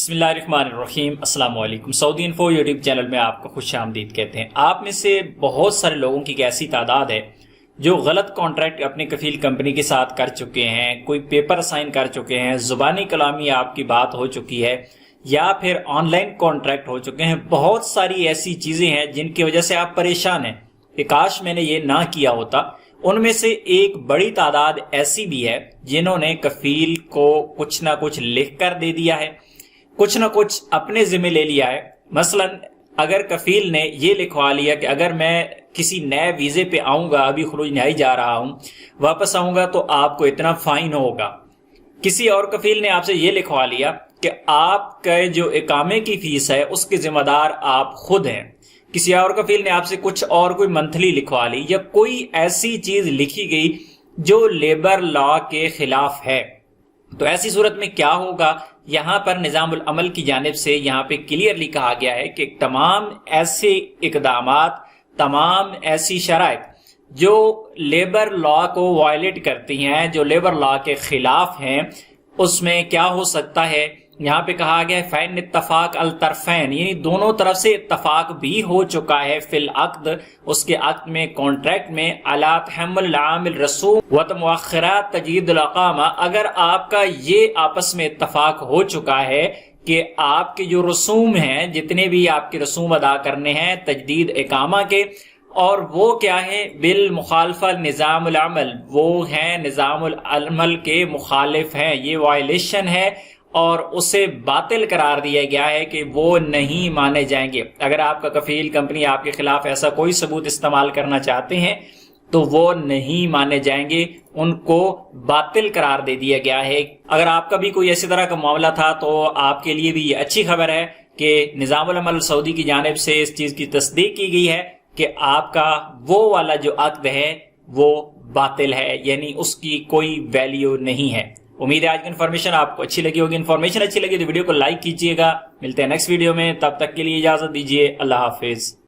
بسم اللہ الرحمن الرحیم۔ السلام علیکم۔ سعودی انفو یوٹیوب چینل میں آپ کو خوش آمدید کہتے ہیں۔ آپ میں سے بہت سارے لوگوں کی ایک ایسی تعداد ہے جو غلط کانٹریکٹ اپنی کفیل کمپنی کے ساتھ کر چکے ہیں، کوئی پیپر سائن کر چکے ہیں، زبانی کلامی آپ کی بات ہو چکی ہے یا پھر آن لائن کانٹریکٹ ہو چکے ہیں۔ بہت ساری ایسی چیزیں ہیں جن کی وجہ سے آپ پریشان ہیں کہ کاش میں نے یہ نہ کیا ہوتا۔ ان میں سے ایک بڑی تعداد ایسی بھی ہے جنہوں نے کفیل کو کچھ نہ کچھ لکھ کر دے دیا ہے، کچھ نہ کچھ اپنے ذمہ لے لیا ہے۔ مثلا اگر کفیل نے یہ لکھوا لیا کہ اگر میں کسی نئے ویزے پہ آؤں گا، ابھی خروج نہائی جا رہا ہوں، واپس آؤں گا تو آپ کو اتنا فائن ہوگا۔ کسی اور کفیل نے آپ سے یہ لکھوا لیا کہ آپ کا جو اقامے کی فیس ہے اس کے ذمہ دار آپ خود ہیں۔ کسی اور کفیل نے آپ سے کچھ اور کوئی منتھلی لکھوا لی یا کوئی ایسی چیز لکھی گئی جو لیبر لا کے خلاف ہے، تو ایسی صورت میں کیا ہوگا؟ یہاں پر نظام العمل کی جانب سے یہاں پہ کلیئرلی کہا گیا ہے کہ تمام ایسے اقدامات، تمام ایسی شرائط جو لیبر لا کو وائلیٹ کرتی ہیں، جو لیبر لا کے خلاف ہیں، اس میں کیا ہو سکتا ہے؟ یہاں پہ کہا گیا ہے فین اتفاق الطرفین، یعنی دونوں طرف سے اتفاق بھی ہو چکا ہے فی العقد، اس کے عقد میں، کانٹریکٹ میں، علی تحمل العامل رسوم و مؤخرات تجدید الاقامہ، اگر آپ کا یہ آپس میں اتفاق ہو چکا ہے کہ آپ کے جو رسوم ہیں، جتنے بھی آپ کے رسوم ادا کرنے ہیں تجدید اقامہ کے، اور وہ کیا ہے؟ بالمخالفہ نظام العمل، وہ ہیں نظام العمل کے مخالف ہیں، یہ وائلیشن ہے اور اسے باطل قرار دیا گیا ہے کہ وہ نہیں مانے جائیں گے۔ اگر آپ کا کفیل کمپنی آپ کے خلاف ایسا کوئی ثبوت استعمال کرنا چاہتے ہیں تو وہ نہیں مانے جائیں گے، ان کو باطل قرار دے دیا گیا ہے۔ اگر آپ کا بھی کوئی اسی طرح کا معاملہ تھا تو آپ کے لیے بھی یہ اچھی خبر ہے کہ نظام العمل سعودی کی جانب سے اس چیز کی تصدیق کی گئی ہے کہ آپ کا وہ والا جو عقد ہے وہ باطل ہے، یعنی اس کی کوئی ویلیو نہیں ہے۔ امید ہے آج کی انفارمیشن آپ کو اچھی لگی ہوگی۔ انفارمیشن اچھی لگی تو ویڈیو کو لائک کیجئے گا۔ ملتے ہیں نیکسٹ ویڈیو میں، تب تک کے لیے اجازت دیجیے۔ اللہ حافظ۔